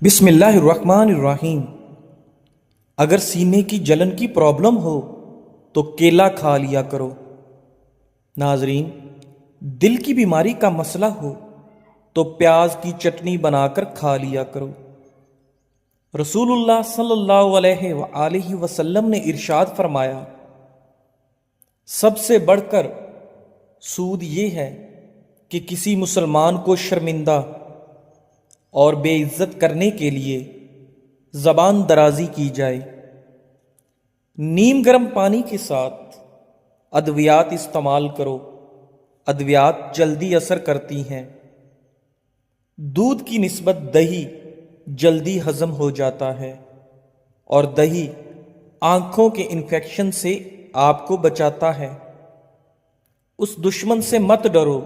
بسم اللہ الرحمن الرحیم۔ اگر سینے کی جلن کی پرابلم ہو تو کیلا کھا لیا کرو۔ ناظرین، دل کی بیماری کا مسئلہ ہو تو پیاز کی چٹنی بنا کر کھا لیا کرو۔ رسول اللہ صلی اللہ علیہ وآلہ وسلم نے ارشاد فرمایا، سب سے بڑھ کر سود یہ ہے کہ کسی مسلمان کو شرمندہ اور بے عزت کرنے کے لیے زبان درازی کی جائے۔ نیم گرم پانی کے ساتھ ادویات استعمال کرو، ادویات جلدی اثر کرتی ہیں۔ دودھ کی نسبت دہی جلدی ہضم ہو جاتا ہے، اور دہی آنکھوں کے انفیکشن سے آپ کو بچاتا ہے۔ اس دشمن سے مت ڈرو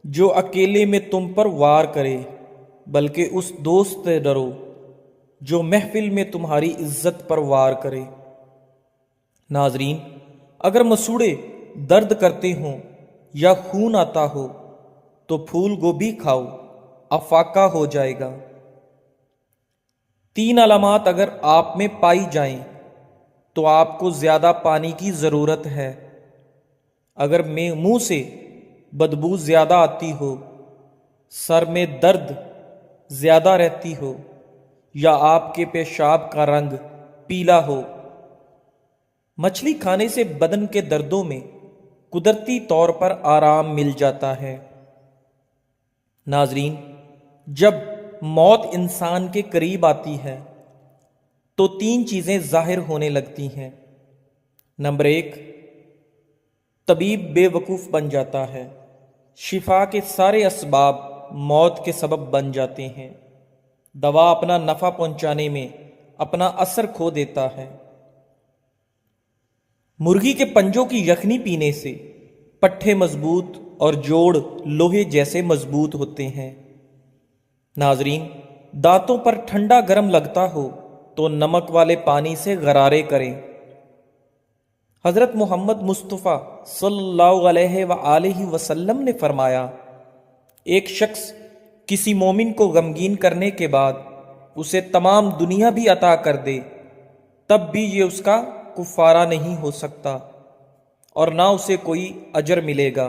جو اکیلے میں تم پر وار کرے، بلکہ اس دوست سے ڈرو جو محفل میں تمہاری عزت پر وار کرے۔ ناظرین، اگر مسوڑے درد کرتے ہوں یا خون آتا ہو تو پھول گوبھی کھاؤ، افاقہ ہو جائے گا۔ 3 علامات اگر آپ میں پائی جائیں تو آپ کو زیادہ پانی کی ضرورت ہے۔ اگر منہ سے بدبو زیادہ آتی ہو، سر میں درد زیادہ رہتی ہو، یا آپ کے پیشاب کا رنگ پیلا ہو۔ مچھلی کھانے سے بدن کے دردوں میں قدرتی طور پر آرام مل جاتا ہے۔ ناظرین، جب موت انسان کے قریب آتی ہے تو 3 چیزیں ظاہر ہونے لگتی ہیں۔ نمبر 1، طبیب بے وقوف بن جاتا ہے۔ شفا کے سارے اسباب موت کے سبب بن جاتے ہیں۔ دوا اپنا نفع پہنچانے میں اپنا اثر کھو دیتا ہے۔ مرغی کے پنجوں کی یخنی پینے سے پٹھے مضبوط اور جوڑ لوہے جیسے مضبوط ہوتے ہیں۔ ناظرین، دانتوں پر ٹھنڈا گرم لگتا ہو تو نمک والے پانی سے غرارے کریں۔ حضرت محمد مصطفیٰ صلی اللہ علیہ وآلہ وسلم نے فرمایا، ایک شخص کسی مومن کو غمگین کرنے کے بعد اسے تمام دنیا بھی عطا کر دے، تب بھی یہ اس کا کفارہ نہیں ہو سکتا اور نہ اسے کوئی اجر ملے گا۔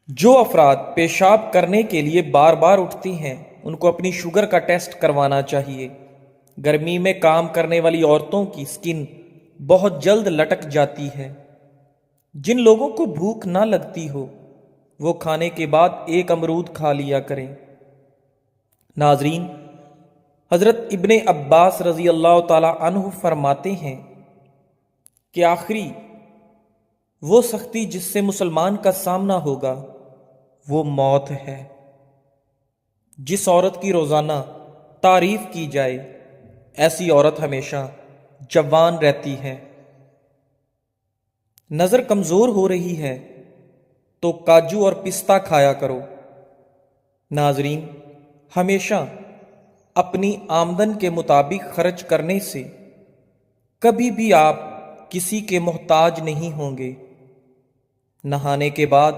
جو افراد پیشاب کرنے کے لیے بار بار اٹھتی ہیں ان کو اپنی شوگر کا ٹیسٹ کروانا چاہیے۔ گرمی میں کام کرنے والی عورتوں کی سکن بہت جلد لٹک جاتی ہے۔ جن لوگوں کو بھوک نہ لگتی ہو وہ کھانے کے بعد 1 امرود کھا لیا کریں۔ ناظرین، حضرت ابن عباس رضی اللہ تعالی عنہ فرماتے ہیں کہ آخری وہ سختی جس سے مسلمان کا سامنا ہوگا وہ موت ہے۔ جس عورت کی روزانہ تعریف کی جائے ایسی عورت ہمیشہ جوان رہتی ہے۔ نظر کمزور ہو رہی ہے تو کاجو اور پستہ کھایا کرو۔ ناظرین، ہمیشہ اپنی آمدن کے مطابق خرچ کرنے سے کبھی بھی آپ کسی کے محتاج نہیں ہوں گے۔ نہانے کے بعد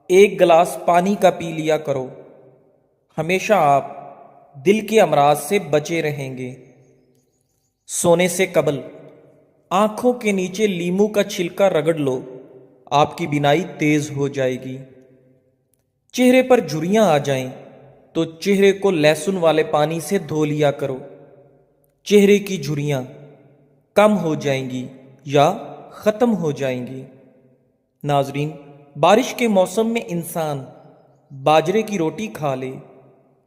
1 گلاس پانی کا پی لیا کرو، ہمیشہ آپ دل کے امراض سے بچے رہیں گے۔ سونے سے قبل آنکھوں کے نیچے لیموں کا چھلکا رگڑ لو، آپ کی بینائی تیز ہو جائے گی۔ چہرے پر جھریاں آ جائیں تو چہرے کو لہسن والے پانی سے دھو لیا کرو، چہرے کی جھریاں کم ہو جائیں گی یا ختم ہو جائیں گی۔ ناظرین، بارش کے موسم میں انسان باجرے کی روٹی کھا لے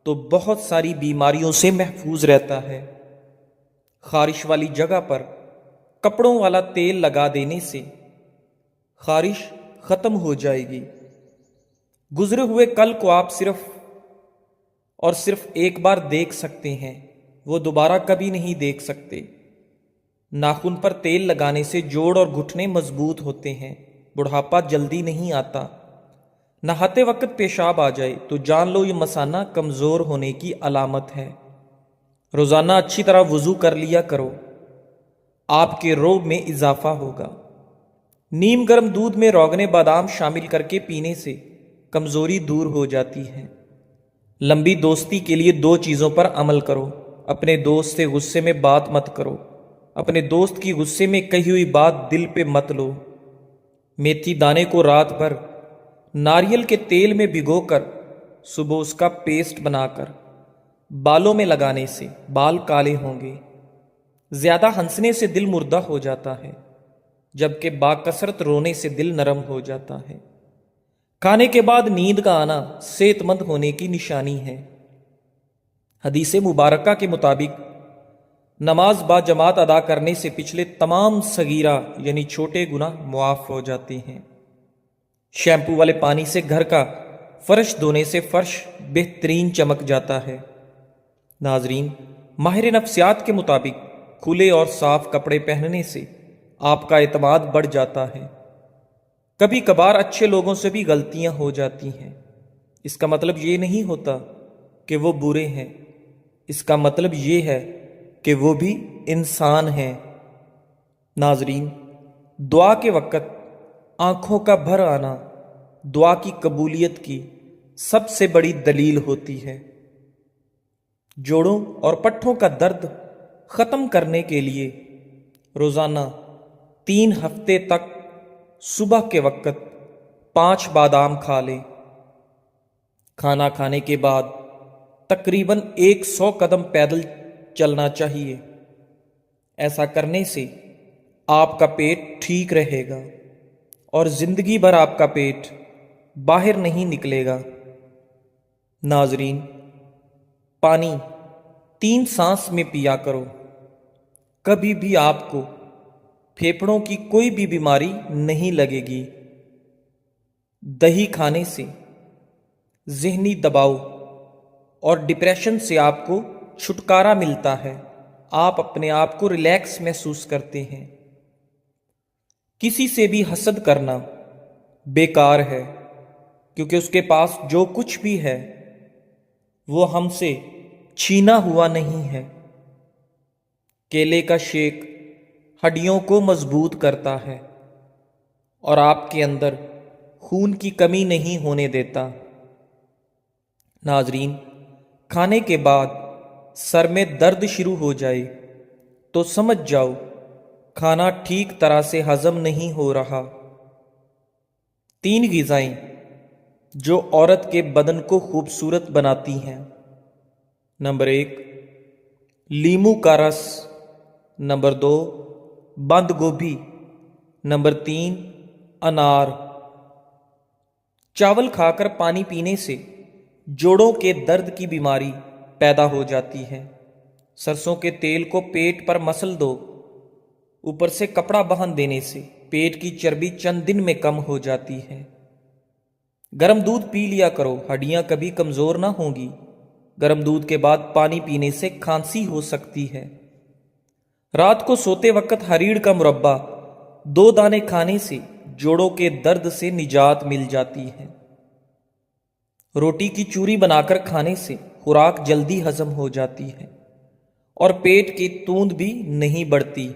تو بہت ساری بیماریوں سے محفوظ رہتا ہے۔ خارش والی جگہ پر کپڑوں والا تیل لگا دینے سے خارش ختم ہو جائے گی۔ گزرے ہوئے کل کو آپ صرف ایک بار دیکھ سکتے ہیں، وہ دوبارہ کبھی نہیں دیکھ سکتے۔ ناخن پر تیل لگانے سے جوڑ اور گھٹنے مضبوط ہوتے ہیں، بڑھاپا جلدی نہیں آتا۔ نہاتے وقت پیشاب آ جائے تو جان لو یہ مثانہ کمزور ہونے کی علامت ہے۔ روزانہ اچھی طرح وضو کر لیا کرو، آپ کے روب میں اضافہ ہوگا۔ نیم گرم دودھ میں روغن بادام شامل کر کے پینے سے کمزوری دور ہو جاتی ہے۔ لمبی دوستی کے لیے دو چیزوں پر عمل کرو۔ اپنے دوست سے غصے میں بات مت کرو۔ اپنے دوست کی غصے میں کہی ہوئی بات دل پہ مت لو۔ میتھی دانے کو رات بھر ناریل کے تیل میں بھگو کر صبح اس کا پیسٹ بنا کر بالوں میں لگانے سے بال کالے ہوں گے۔ زیادہ ہنسنے سے دل مردہ ہو جاتا ہے، جبکہ باکثرت رونے سے دل نرم ہو جاتا ہے۔ کھانے کے بعد نیند کا آنا صحت مند ہونے کی نشانی ہے۔ حدیث مبارکہ کے مطابق نماز با جماعت ادا کرنے سے پچھلے تمام صغیرہ یعنی چھوٹے گناہ معاف ہو جاتے ہیں۔ شیمپو والے پانی سے گھر کا فرش دھونے سے فرش بہترین چمک جاتا ہے۔ ناظرین، ماہر نفسیات کے مطابق کھلے اور صاف کپڑے پہننے سے آپ کا اعتماد بڑھ جاتا ہے۔ کبھی کبھار اچھے لوگوں سے بھی غلطیاں ہو جاتی ہیں۔ اس کا مطلب یہ نہیں ہوتا کہ وہ برے ہیں، اس کا مطلب یہ ہے کہ وہ بھی انسان ہیں۔ ناظرین، دعا کے وقت آنکھوں کا بھر آنا دعا کی قبولیت کی سب سے بڑی دلیل ہوتی ہے۔ جوڑوں اور پٹھوں کا درد ختم کرنے کے لیے روزانہ 3 ہفتے تک صبح کے وقت 5 بادام کھا لیں۔ کھانا کھانے کے بعد تقریباً 100 قدم پیدل چلنا چاہیے۔ ایسا کرنے سے آپ کا پیٹ ٹھیک رہے گا اور زندگی بھر آپ کا پیٹ باہر نہیں نکلے گا۔ ناظرین، پانی 3 سانس میں پیا کرو۔ کبھی بھی آپ کو پھیپھڑوں کی کوئی بھی بیماری نہیں لگے گی۔ دہی کھانے سے ذہنی دباؤ اور ڈپریشن سے آپ کو چھٹکارا ملتا ہے۔ آپ اپنے آپ کو ریلیکس محسوس کرتے ہیں۔ کسی سے بھی حسد کرنا بیکار ہے، کیونکہ اس کے پاس جو کچھ بھی ہے وہ ہم سے چھینا ہوا نہیں ہے۔ کیلے کا شیک ہڈیوں کو مضبوط کرتا ہے اور آپ کے اندر خون کی کمی نہیں ہونے دیتا۔ ناظرین، کھانے کے بعد سر میں درد شروع ہو جائے تو سمجھ جاؤ کھانا ٹھیک طرح سے ہضم نہیں ہو رہا۔ 3 غذائیں جو عورت کے بدن کو خوبصورت بناتی ہیں۔ نمبر 1، لیمو کا رس۔ نمبر 2، بند گوبھی۔ نمبر 3، انار۔ چاول کھا کر پانی پینے سے جوڑوں کے درد کی بیماری پیدا ہو جاتی ہے۔ سرسوں کے تیل کو پیٹ پر مسل دو، اوپر سے کپڑا باندھ دینے سے پیٹ کی چربی چند دن میں کم ہو جاتی ہے۔ گرم دودھ پی لیا کرو، ہڈیاں کبھی کمزور نہ ہوں گی۔ گرم دودھ کے بعد پانی پینے سے کھانسی ہو سکتی ہے۔ رات کو سوتے وقت ہریڑ کا مربع 2 دانے کھانے سے جوڑوں کے درد سے نجات مل جاتی ہے۔ روٹی کی چوری بنا کر کھانے سے خوراک جلدی ہضم ہو جاتی ہے اور پیٹ کی توند بھی نہیں بڑھتی۔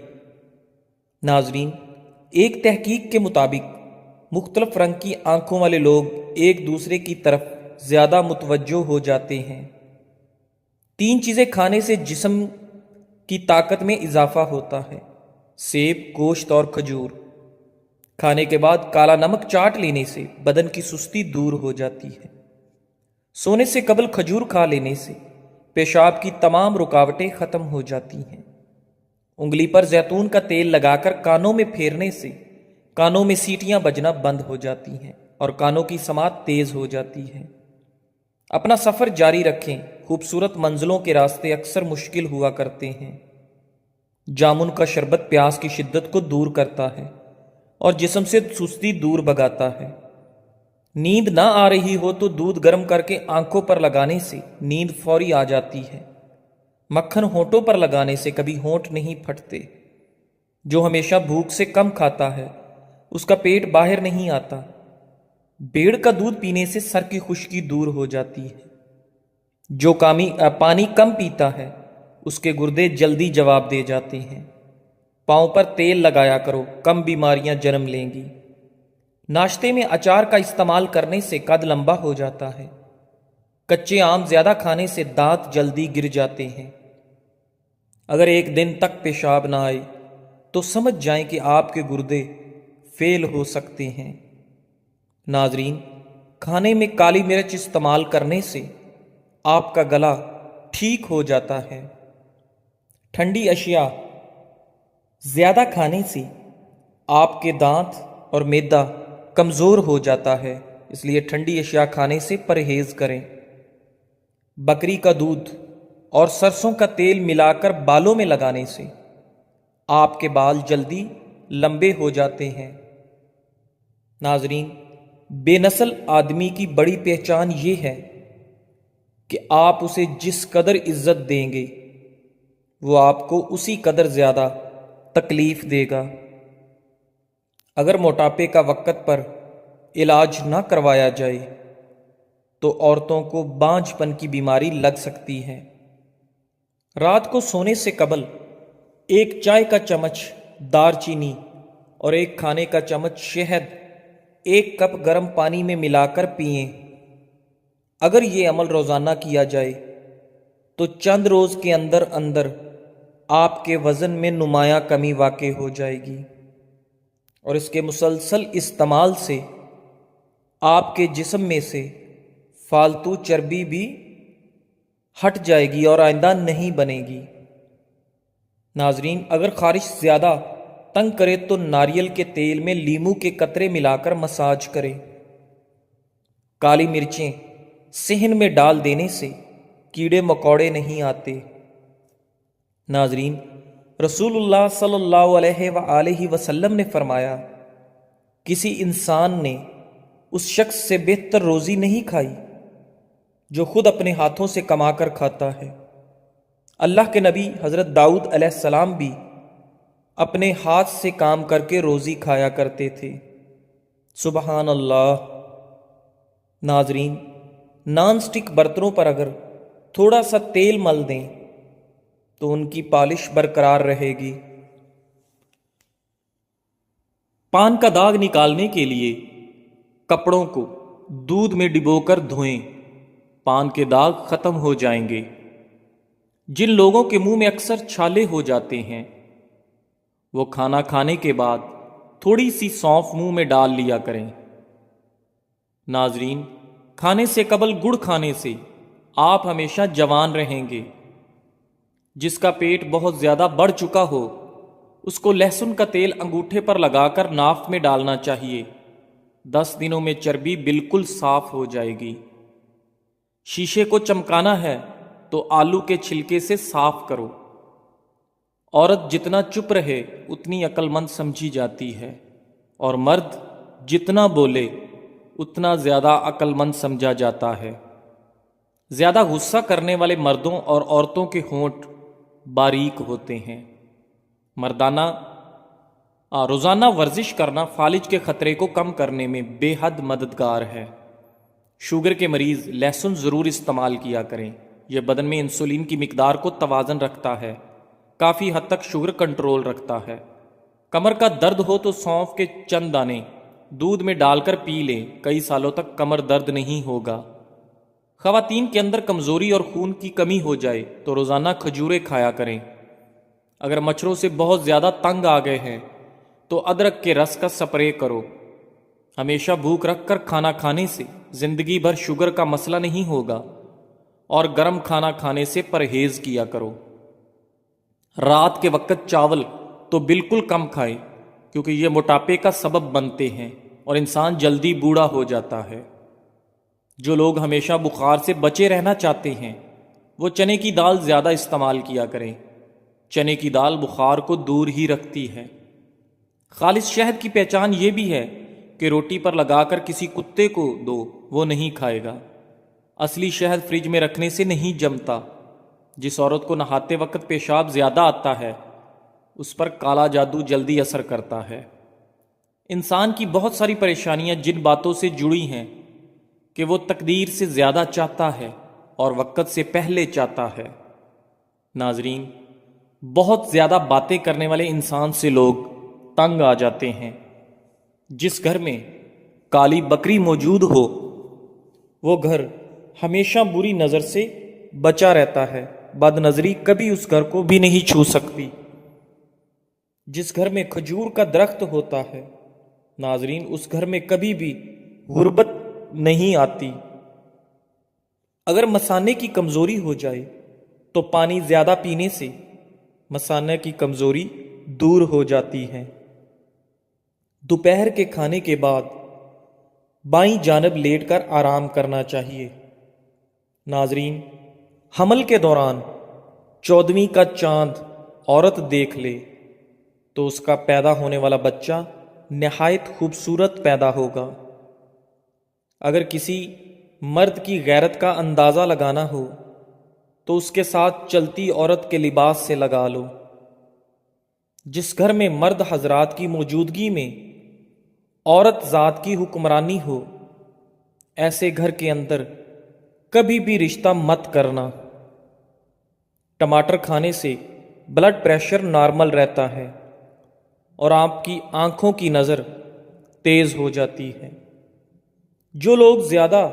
ناظرین، ایک تحقیق کے مطابق مختلف رنگ کی آنکھوں والے لوگ ایک دوسرے کی طرف زیادہ متوجہ ہو جاتے ہیں۔ 3 چیزیں کھانے سے جسم کی طاقت میں اضافہ ہوتا ہے: سیب، گوشت اور کھجور۔ کھانے کے بعد کالا نمک چاٹ لینے سے بدن کی سستی دور ہو جاتی ہے۔ سونے سے قبل کھجور کھا لینے سے پیشاب کی تمام رکاوٹیں ختم ہو جاتی ہیں۔ انگلی پر زیتون کا تیل لگا کر کانوں میں پھیرنے سے کانوں میں سیٹیاں بجنا بند ہو جاتی ہیں اور کانوں کی سماعت تیز ہو جاتی ہے۔ اپنا سفر جاری رکھیں۔ خوبصورت منزلوں کے راستے اکثر مشکل ہوا کرتے ہیں۔ جامن کا شربت پیاس کی شدت کو دور کرتا ہے اور جسم سے سستی دور بھگاتا ہے۔ نیند نہ آ رہی ہو تو دودھ گرم کر کے آنکھوں پر لگانے سے نیند فوری آ جاتی ہے۔ مکھن ہونٹوں پر لگانے سے کبھی ہونٹ نہیں پھٹتے۔ جو ہمیشہ بھوک سے کم کھاتا ہے اس کا پیٹ باہر نہیں آتا۔ بیڑ کا دودھ پینے سے سر کی خشکی دور ہو جاتی ہے۔ جو پانی کم پیتا ہے اس کے گردے جلدی جواب دے جاتے ہیں۔ پاؤں پر تیل لگایا کرو، کم بیماریاں جنم لیں گی۔ ناشتے میں اچار کا استعمال کرنے سے قد لمبا ہو جاتا ہے۔ کچے آم زیادہ کھانے سے دانت جلدی گر جاتے ہیں۔ اگر ایک دن تک پیشاب نہ آئے تو سمجھ جائیں کہ آپ کے گردے فیل ہو سکتے ہیں۔ ناظرین، کھانے میں کالی مرچ استعمال کرنے سے آپ کا گلا ٹھیک ہو جاتا ہے۔ ٹھنڈی اشیاء زیادہ کھانے سے آپ کے دانت اور معدہ کمزور ہو جاتا ہے، اس لیے ٹھنڈی اشیاء کھانے سے پرہیز کریں۔ بکری کا دودھ اور سرسوں کا تیل ملا کر بالوں میں لگانے سے آپ کے بال جلدی لمبے ہو جاتے ہیں۔ ناظرین، بے نسل آدمی کی بڑی پہچان یہ ہے کہ آپ اسے جس قدر عزت دیں گے وہ آپ کو اسی قدر زیادہ تکلیف دے گا۔ اگر موٹاپے کا وقت پر علاج نہ کروایا جائے تو عورتوں کو بانجھ پن کی بیماری لگ سکتی ہے۔ رات کو سونے سے قبل ایک چائے کا چمچ دار چینی اور ایک کھانے کا چمچ شہد ایک کپ گرم پانی میں ملا کر پئیں۔ اگر یہ عمل روزانہ کیا جائے تو چند روز کے اندر اندر آپ کے وزن میں نمایاں کمی واقع ہو جائے گی، اور اس کے مسلسل استعمال سے آپ کے جسم میں سے فالتو چربی بھی ہٹ جائے گی اور آئندہ نہیں بنے گی۔ ناظرین، اگر خارش زیادہ تنگ کرے تو ناریل کے تیل میں لیموں کے قطرے ملا کر مساج کریں۔ کالی مرچیں صحن میں ڈال دینے سے کیڑے مکوڑے نہیں آتے۔ ناظرین، رسول اللہ صلی اللہ علیہ وآلہ وسلم نے فرمایا، کسی انسان نے اس شخص سے بہتر روزی نہیں کھائی جو خود اپنے ہاتھوں سے کما کر کھاتا ہے۔ اللہ کے نبی حضرت داؤد علیہ السلام بھی اپنے ہاتھ سے کام کر کے روزی کھایا کرتے تھے۔ سبحان اللہ۔ ناظرین، نان سٹک برتنوں پر اگر تھوڑا سا تیل مل دیں تو ان کی پالش برقرار رہے گی۔ پان کا داغ نکالنے کے لیے کپڑوں کو دودھ میں ڈبو کر دھوئیں، پان کے داغ ختم ہو جائیں گے۔ جن لوگوں کے منہ میں اکثر چھالے ہو جاتے ہیں وہ کھانا کھانے کے بعد تھوڑی سی سونف منہ میں ڈال لیا کریں۔ ناظرین، کھانے سے قبل گڑ کھانے سے آپ ہمیشہ جوان رہیں گے۔ جس کا پیٹ بہت زیادہ بڑھ چکا ہو اس کو لہسن کا تیل انگوٹھے پر لگا کر ناف میں ڈالنا چاہیے، 10 دنوں میں چربی بالکل صاف ہو جائے گی۔ شیشے کو چمکانا ہے تو آلو کے چھلکے سے صاف کرو۔ عورت جتنا چپ رہے اتنی عقل مند سمجھی جاتی ہے، اور مرد جتنا بولے اتنا زیادہ عقل مند سمجھا جاتا ہے۔ زیادہ غصہ کرنے والے مردوں اور عورتوں کے ہونٹ باریک ہوتے ہیں۔ روزانہ ورزش کرنا فالج کے خطرے کو کم کرنے میں بے حد مددگار ہے۔ شوگر کے مریض لہسن ضرور استعمال کیا کریں، یہ بدن میں انسولین کی مقدار کو توازن رکھتا ہے، کافی حد تک شوگر کنٹرول رکھتا ہے۔ کمر کا درد ہو تو سونف کے چند دانے دودھ میں ڈال کر پی لیں، کئی سالوں تک کمر درد نہیں ہوگا۔ خواتین کے اندر کمزوری اور خون کی کمی ہو جائے تو روزانہ کھجوریں کھایا کریں۔ اگر مچھروں سے بہت زیادہ تنگ آ گئے ہیں تو ادرک کے رس کا سپرے کرو۔ ہمیشہ بھوک رکھ کر کھانا کھانے سے زندگی بھر شوگر کا مسئلہ نہیں ہوگا، اور گرم کھانا کھانے سے پرہیز کیا کرو۔ رات کے وقت چاول تو بالکل کم کھائیں کیونکہ یہ موٹاپے کا سبب بنتے ہیں اور انسان جلدی بوڑھا ہو جاتا ہے۔ جو لوگ ہمیشہ بخار سے بچے رہنا چاہتے ہیں وہ چنے کی دال زیادہ استعمال کیا کریں۔ چنے کی دال بخار کو دور ہی رکھتی ہے۔ خالص شہد کی پہچان یہ بھی ہے کہ روٹی پر لگا کر کسی کتے کو دو، وہ نہیں کھائے گا۔ اصلی شہد فریج میں رکھنے سے نہیں جمتا۔ جس عورت کو نہاتے وقت پیشاب زیادہ آتا ہے اس پر کالا جادو جلدی اثر کرتا ہے۔ انسان کی بہت ساری پریشانیاں جن باتوں سے جڑی ہیں کہ وہ تقدیر سے زیادہ چاہتا ہے اور وقت سے پہلے چاہتا ہے۔ ناظرین، بہت زیادہ باتیں کرنے والے انسان سے لوگ تنگ آ جاتے ہیں۔ جس گھر میں کالی بکری موجود ہو وہ گھر ہمیشہ بری نظر سے بچا رہتا ہے، بد نظری کبھی اس گھر کو بھی نہیں چھو سکتی۔ جس گھر میں کھجور کا درخت ہوتا ہے ناظرین، اس گھر میں کبھی بھی غربت نہیں آتی۔ اگر مثانے کی کمزوری ہو جائے تو پانی زیادہ پینے سے مثانے کی کمزوری دور ہو جاتی ہے۔ دوپہر کے کھانے کے بعد بائیں جانب لیٹ کر آرام کرنا چاہیے۔ ناظرین، حمل کے دوران 14ویں کا چاند عورت دیکھ لے تو اس کا پیدا ہونے والا بچہ نہایت خوبصورت پیدا ہوگا۔ اگر کسی مرد کی غیرت کا اندازہ لگانا ہو تو اس کے ساتھ چلتی عورت کے لباس سے لگا لو۔ جس گھر میں مرد حضرات کی موجودگی میں عورت ذات کی حکمرانی ہو، ایسے گھر کے اندر کبھی بھی رشتہ مت کرنا۔ ٹماٹر کھانے سے بلڈ پریشر نارمل رہتا ہے اور آپ کی آنکھوں کی نظر تیز ہو جاتی ہے۔ جو لوگ زیادہ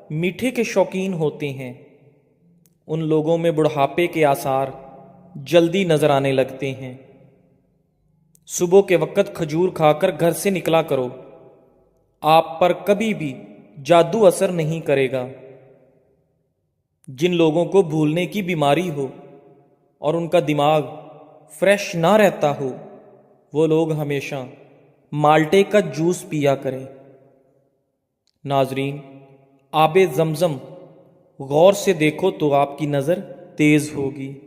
میٹھے کے شوقین ہوتے ہیں ان لوگوں میں بڑھاپے کے آثار جلدی نظر آنے لگتے ہیں۔ صبح کے وقت کھجور کھا کر گھر سے نکلا کرو، آپ پر کبھی بھی جادو اثر نہیں کرے گا۔ جن لوگوں کو بھولنے کی بیماری ہو اور ان کا دماغ فریش نہ رہتا ہو وہ لوگ ہمیشہ مالٹے کا جوس پیا کریں۔ ناظرین، آب زمزم غور سے دیکھو تو آپ کی نظر تیز ہوگی۔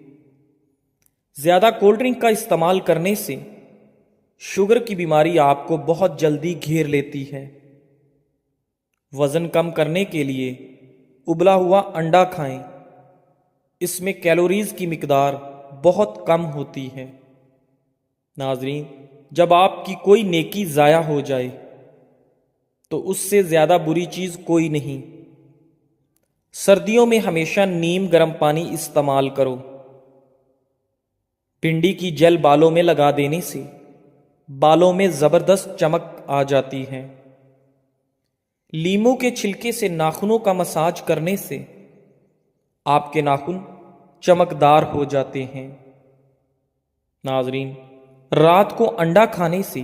زیادہ کولڈ ڈرنک کا استعمال کرنے سے شوگر کی بیماری آپ کو بہت جلدی گھیر لیتی ہے۔ وزن کم کرنے کے لیے ابلا ہوا انڈا کھائیں، اس میں کیلوریز کی مقدار بہت کم ہوتی ہے۔ ناظرین، جب آپ کی کوئی نیکی ضائع ہو جائے تو اس سے زیادہ بری چیز کوئی نہیں۔ سردیوں میں ہمیشہ نیم گرم پانی استعمال کرو۔ بھنڈی کی جیل بالوں میں لگا دینے سے بالوں میں زبردست چمک آ جاتی ہے۔ لیموں کے چھلکے سے ناخنوں کا مساج کرنے سے آپ کے ناخن چمکدار ہو جاتے ہیں۔ ناظرین، رات کو انڈا کھانے سے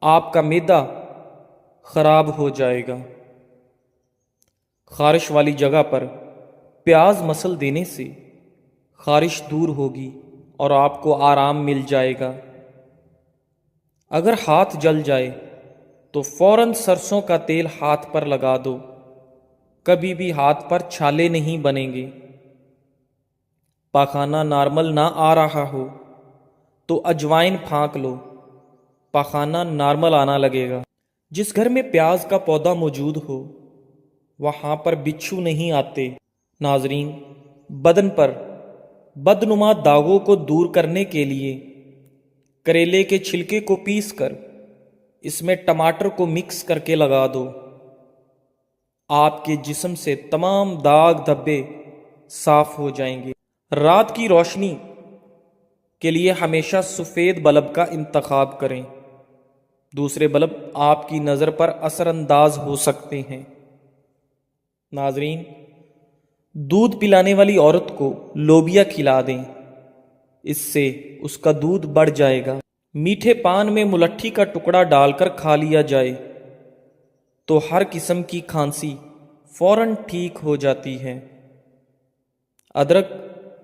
آپ کا معدہ خراب ہو جائے گا۔ خارش والی جگہ پر پیاز مسل دینے سے خارش دور ہوگی اور آپ کو آرام مل جائے گا۔ اگر ہاتھ جل جائے تو فوراً سرسوں کا تیل ہاتھ پر لگا دو، کبھی بھی ہاتھ پر چھالے نہیں بنیں گے۔ پاخانہ نارمل نہ آ رہا ہو تو اجوائن پھانک لو، پاخانہ نارمل آنا لگے گا۔ جس گھر میں پیاز کا پودا موجود ہو وہاں پر بچھو نہیں آتے۔ ناظرین، بدن پر بدنما داغوں کو دور کرنے کے لیے کریلے کے چھلکے کو پیس کر اس میں ٹماٹر کو مکس کر کے لگا دو، آپ کے جسم سے تمام داغ دھبے صاف ہو جائیں گے۔ رات کی روشنی کے لیے ہمیشہ سفید بلب کا انتخاب کریں، دوسرے بلب آپ کی نظر پر اثر انداز ہو سکتے ہیں۔ ناظرین، دودھ پلانے والی عورت کو لوبیا کھلا دیں، اس سے اس کا دودھ بڑھ جائے گا۔ میٹھے پان میں ملٹھی کا ٹکڑا ڈال کر کھا لیا جائے تو ہر قسم کی کھانسی فوراً ٹھیک ہو جاتی ہے۔ ادرک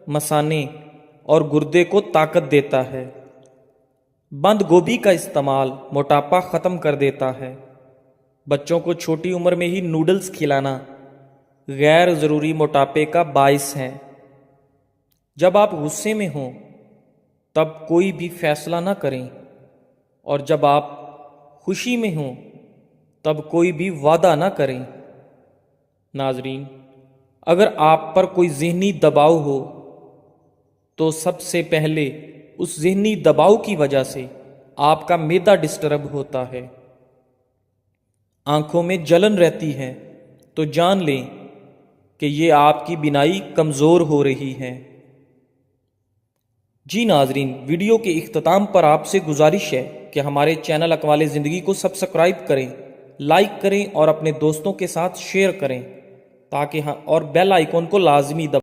مثانے اور گردے کو طاقت دیتا ہے۔ بند گوبھی کا استعمال موٹاپا ختم کر دیتا ہے۔ بچوں کو چھوٹی عمر میں ہی نوڈلز کھلانا غیر ضروری موٹاپے کا باعث ہے۔ جب آپ غصے میں ہوں تب کوئی بھی فیصلہ نہ کریں اور جب آپ خوشی میں ہوں تب کوئی بھی وعدہ نہ کریں۔ ناظرین، اگر آپ پر کوئی ذہنی دباؤ ہو تو سب سے پہلے اس ذہنی دباؤ کی وجہ سے آپ کا معدہ ڈسٹرب ہوتا ہے۔ آنکھوں میں جلن رہتی ہے تو جان لیں کہ یہ آپ کی بینائی کمزور ہو رہی ہے۔ جی ناظرین، ویڈیو کے اختتام پر آپ سے گزارش ہے کہ ہمارے چینل اقوال زندگی کو سبسکرائب کریں، لائک کریں اور اپنے دوستوں کے ساتھ شیئر کریں تاکہ اور بیل آئیکن کو لازمی دبائیں